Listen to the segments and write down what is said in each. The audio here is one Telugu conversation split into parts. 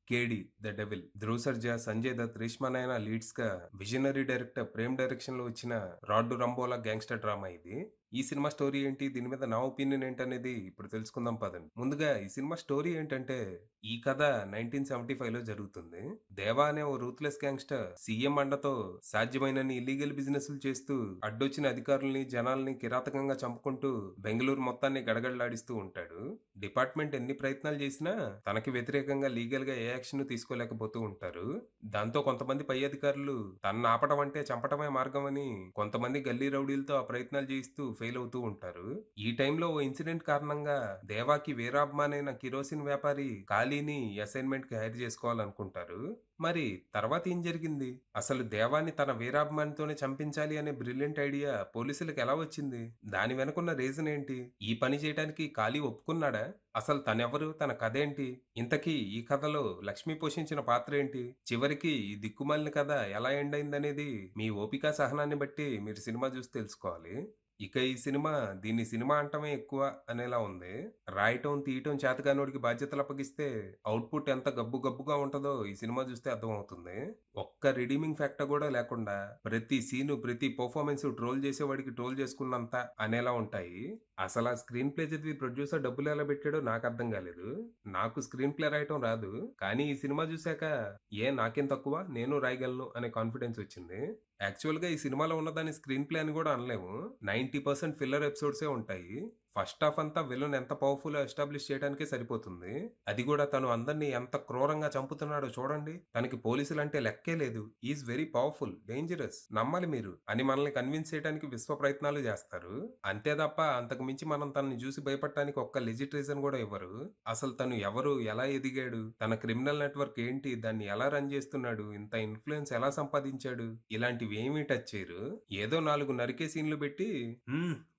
కేడి the devil. Dhruv Sarja, Sanjay Dutt, Reshma Nayana leads గా విజనరీ డైరెక్టర్ ప్రేమ్ డైరెక్షన్ లో వచ్చిన రాడ్డు రంబోలా గ్యాంగ్స్టర్ డ్రామా ఇది. ఈ సినిమా స్టోరీ ఏంటి, దీని మీద నా ఒపీనియన్ ఏంటనేది ఇప్పుడు తెలుసుకుందాం పదండి. ముందుగా ఈ సినిమా స్టోరీ ఏంటంటే, ఈ కథ 1975 లో జరుగుతుంది. దేవా అనే ఓ రూత్లెస్ గ్యాంగ్స్టర్ సీఎం అండతో సాధ్యమైనన్ని ఇల్లీగల్ బిజినెస్లు చేస్తూ అడ్డొచ్చిన అధికారుల్ని, జనాల్ని కిరాతకంగా చంపుకుంటూ బెంగళూరు మొత్తాన్ని గడగడలాడిస్తూ ఉంటాడు. డిపార్ట్మెంట్ ఎన్ని ప్రయత్నాలు చేసినా తనకి వ్యతిరేకంగా లీగల్ గా ఏ యాక్షన్ తీసుకోలేకపోతూ ఉంటారు. దాంతో కొంతమంది పై అధికారులు తనను ఆపడం అంటే చంపటమే మార్గం అని కొంతమంది గల్లీ రౌడీలతో ఆ ప్రయత్నాలు చేయిస్తూ ఫెయిల్ అవుతూ ఉంటారు. ఈ టైంలో ఓ ఇన్సిడెంట్ కారణంగా దేవాకి వీరాభిమానైన కిరోసిన్ వ్యాపారి ఖాళీని అసైన్మెంట్ కి హైర్ చేసుకోవాలనుకుంటారు. మరి తర్వాత ఏం జరిగింది? అసలు దేవాన్ని తన వీరాభిమానితోనే చంపించాలి అనే బ్రిలియంట్ ఐడియా పోలీసులకు ఎలా వచ్చింది? దాని వెనుకున్న రీజన్ ఏంటి? ఈ పని చేయడానికి ఖాళీ ఒప్పుకున్నాడా? అసలు తనెవరు? తన కథేంటి? ఇంతకీ ఈ కథలో లక్ష్మి పోషించిన పాత్ర ఏంటి? చివరికి ఈ దిక్కుమాలిన కథ ఎలా ఎండ్ అయిందనేది మీ ఓపిక సహనాన్ని బట్టి మీరు సినిమా చూసి తెలుసుకోవాలి. ఇక ఈ సినిమా దీన్ని సినిమా అంటమే ఎక్కువ అనేలా ఉంది. రాయటం, తీయటం చేతకానోడికి బాధ్యతలు అప్పగిస్తే అవుట్‌పుట్ ఎంత గబ్బు గబ్బుగా ఉంటదో ఈ సినిమా చూస్తే అర్థమవుతుంది. ఒక్క రిడీమింగ్ ఫ్యాక్టర్ కూడా లేకుండా ప్రతి సీను, ప్రతి పెర్ఫార్మన్స్ ట్రోల్ చేసేవాడికి ట్రోల్ చేసుకున్నంత అనేలా ఉంటాయి. అసలా స్క్రీన్ ప్లే చదివి ప్రొడ్యూసర్ డబ్బులు ఎలా పెట్టాడో నాకు అర్థం కాలేదు. నాకు స్క్రీన్ ప్లే రాయటం రాదు. కానీ ఈ సినిమా చూసాక నాకేం తక్కువ, నేను రాయగలను అనే కాన్ఫిడెన్స్ వచ్చింది. యాక్చువల్‌గా ఈ సినిమాలో ఉన్నదాన్ని స్క్రీన్ ప్లే అని కూడా అనలేము. 90% ఫిల్లర్ ఎపిసోడ్సే ఉంటాయి. ఫస్ట్ హాఫ్ అంతా విలన్ ఎంత పవర్‌ఫుల్లో ఎస్టాబ్లిష్ చేయడానికే సరిపోతుంది. అది కూడా తను అందరిని ఎంత క్రూరంగా చంపుతున్నాడో చూడండి. తనకి పోలీసులంటే లెక్కే లేదు. He is very powerful, dangerous, నమ్మాలి మీరు అని మనల్ని కన్విన్స్ చేయడానికి విశ్వ ప్రయత్నాలు చేస్తారు. అంతే తప్ప అంతకు మించి మనం తనని చూసి భయపడటానికి ఒక్క లెజిట్ రీజన్ కూడా ఇవ్వరు. అసలు తను ఎవరు? ఎలా ఎదిగాడు? తన క్రిమినల్ నెట్వర్క్ ఏంటి? దాన్ని ఎలా రన్ చేస్తున్నాడు? ఇంత ఇన్‌ఫ్లూయెన్స్ ఎలా సంపాదించాడు? ఇలాంటివి ఏమీ టచ్ చేయరు. ఏదో 4 నరికే సీన్‌లు పెట్టి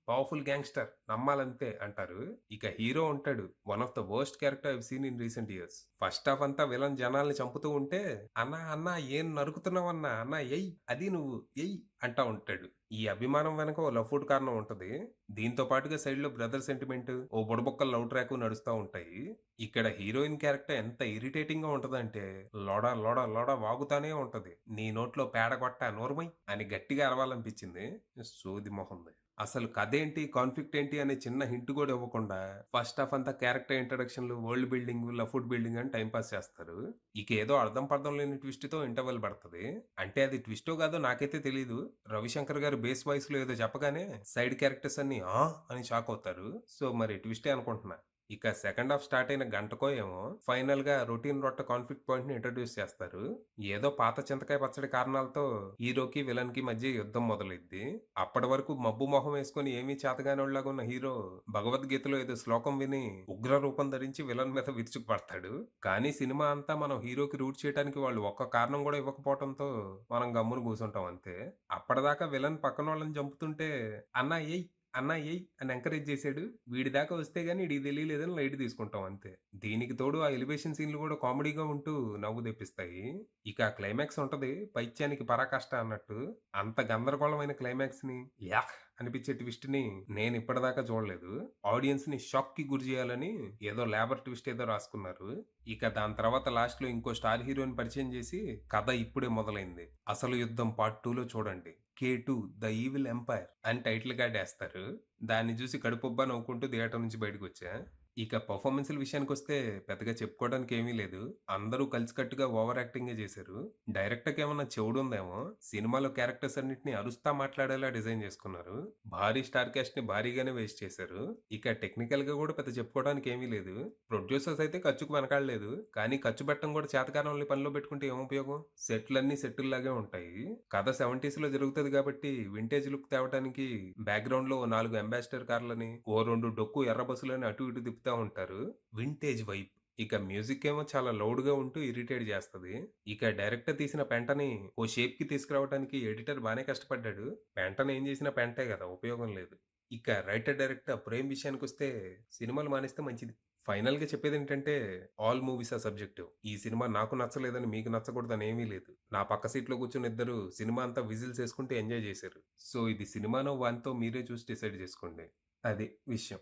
పవర్‌ఫుల్ గ్యాంగ్‌స్టర్ నమ్మాలంతే అంటారు. ఇక హీరో ఉంటాడు. One of the worst character I have seen in recent years. First half అంతా విలన్ జనాల్ని చంపుతూ ఉంటే, "అన్నా అన్నా ఏం నరుకుతున్నావన్నా? అన్నా ఎయ్ అది నువ్వు ఎయ్" అంటా ఉంటాడు. ఈ అభిమానం వెనక ఓ లఫ్డ్ కారణం ఉంటది. దీంతో పాటుగా సైడ్‌లో బ్రదర్ సెంటిమెంట్, ఓ బుడబుక్కల లవ్ ట్రాక్ నడుస్తా ఉంటాయి. ఇక్కడ హీరోయిన్ క్యారెక్టర్ ఎంత ఇరిటేటింగ్‌గా ఉంటదంటే, లొడ లొడ లొడ వాగుతానే ఉంటది. "నీ నోట్లో పేడ కొట్టా నోర్మై" అని గట్టిగా అరవాలనిపించింది. సోది మొహంది. అసలు కథేంటి, కాన్ఫ్లిక్ట్ ఏంటి అనే చిన్న హింట్ కూడా ఇవ్వకుండా ఫస్ట్ హాఫ్ అంతా క్యారెక్టర్ ఇంట్రడక్షన్‌లు, వరల్డ్ బిల్డింగ్, లఫ్డ్ బిల్డింగ్ అని టైం పాస్ చేస్తారు. ఇక ఏదో అర్థం పర్థం లేని ట్విస్ట్‌తో ఇంటర్వెల్ పడతది. అంటే అది ట్విస్టో కాదో నాకైతే తెలీదు. రవిశంకర్ గారు బేస్ వాయిస్‌లో ఏదో చెప్పగానే సైడ్ క్యారెక్టర్స్ అన్నీ అని షాక్ అవుతారు. సో మరి ట్విస్టే అనుకుంటున్నా. ఇక సెకండ్ హాఫ్ స్టార్ట్ అయిన గంటకో ఏమో ఫైనల్ గా రొటీన్ రొట్ట కాన్ఫ్లిక్ట్ పాయింట్ ని ఇంట్రడ్యూస్ చేస్తారు. ఏదో పాత చింతకాయ పచ్చడి కారణాలతో హీరోకి విలన్ కి మధ్య యుద్ధం మొదలైద్ది. అప్పటి వరకు మబ్బు మొహం వేసుకుని ఏమీ చేతగానోళ్లాగా ఉన్న హీరో భగవద్గీతలో ఏదో శ్లోకం విని ఉగ్ర రూపం ధరించి విలన్ మీద విరుచుకుపడతాడు. కానీ సినిమా అంతా మనం హీరోకి రూట్ చేయడానికి వాళ్ళు ఒక్క కారణం కూడా ఇవ్వకపోవడంతో మనం గమ్మున కూసుంటాం అంతే. అప్పటిదాకా విలన్ పక్కనోళ్ళని చంపుతుంటే అన్నా ఏయ్ అన్నా ఎయ్ అని ఎంకరేజ్ చేసాడు. వీడి దాకా వస్తే గాని ఈడికి తెలియలేదని లైట్ తీసుకుంటాం అంతే. దీనికి తోడు ఆ ఎలివేషన్ సీన్‌లు కూడా కామెడీగా ఉంటూ నవ్వు తెప్పిస్తాయి. ఇక ఆ క్లైమాక్స్ ఉంటది పైత్యానికి పరాకాష్ట అన్నట్టు. అంత గందరగోళమైన క్లైమాక్స్‌ని యాహ్! అనిపించే ట్విస్ట్‌ని నేను ఇప్పటిదాకా చూడలేదు. ఆడియన్స్‌ని షాక్‌కి గురి చేయాలని ఏదో లేబర్ ట్విస్ట్ ఏదో రాసుకున్నారు. ఇక దాని తర్వాత లాస్ట్‌లో ఇంకో స్టార్ హీరోని పరిచయం చేసి కథ ఇప్పుడే మొదలైంది. అసలు యుద్ధం పార్ట్ 2లో చూడండి. 'K2 ద ఈవిల్ ఎంపైర్' అని టైటిల్ కార్డ్ ఏస్తారు. దాన్ని చూసి కడుపుబ్బా నవ్వుకుంటూ థియేటర్ నుంచి బయటకొచ్చా. ఇక పెర్ఫార్మన్స్‌ల విషయానికొస్తే పెద్దగా చెప్పుకోవడానికి ఏమీ లేదు. అందరూ కలిసికట్టుగా ఓవర్ యాక్టింగే చేశారు. డైరెక్టర్‌కేమన్నా చెవుడుందేమో! సినిమాలో క్యారెక్టర్స్ అన్నిటిని అరుస్తా మాట్లాడేలా డిజైన్ చేసుకున్నారు. భారీ స్టార్ కాస్ట్‌ని భారీగానే వేస్ట్ చేశారు. ఇక టెక్నికల్‌గా కూడా పెద్ద చెప్పుకోవడానికి ఏమీ లేదు. ప్రొడ్యూసర్స్ అయితే ఖర్చుకు వెనకాడలేదు. కానీ ఖర్చు పెట్టడం కూడా చేతకానోళ్ళని పనిలో పెట్టుకుంటే ఏం ఉపయోగం? సెట్‌లన్నీ సెట్టుల్లాగే ఉంటాయి. కథ 70స్‌లో జరుగుతది కాబట్టి వింటేజ్ లుక్ తేవటానికి బ్యాక్‌గ్రౌండ్‌లో ఓ 4 అంబాసిడర్ కార్లని, ఓ 2 డొక్కు ఎర్ర బస్సులని అటు ఇటు తిప్పుతా ఉంటారు. Vintage vibe. ఇక మ్యూజిక్ ఏమో చాలా లౌడ్‌గా ఉంటూ ఇరిటేట్ చేస్తది. ఇక డైరెక్టర్ తీసిన పెంటని ఓ షేప్‌కి తీసుకురావడానికి ఎడిటర్ బానే కష్టపడ్డాడు. పెంటని ఏం చేసినా పెంటే కదా! ఉపయోగం లేదు. ఇక రైటర్, డైరెక్టర్ ప్రేమ్ విషయానికొస్తే సినిమాలు మానేస్తే మంచిది. ఫైనల్‌గా చెప్పేదేంటంటే ఆల్ మూవీస్ ఆర్ సబ్జెక్టివ్. ఈ సినిమా నాకు నచ్చలేదని మీకు నచ్చకూడదని ఏమీ లేదు. నా పక్క సీట్‌లో కూర్చున్న ఇద్దరు సినిమా అంతా విజిల్స్ యేసుకుంటూ ఎంజాయ్ చేశారు. సో ఇది సినిమానో వానితో మీరే చూసి డిసైడ్ చేసుకోండి. అది విషయం.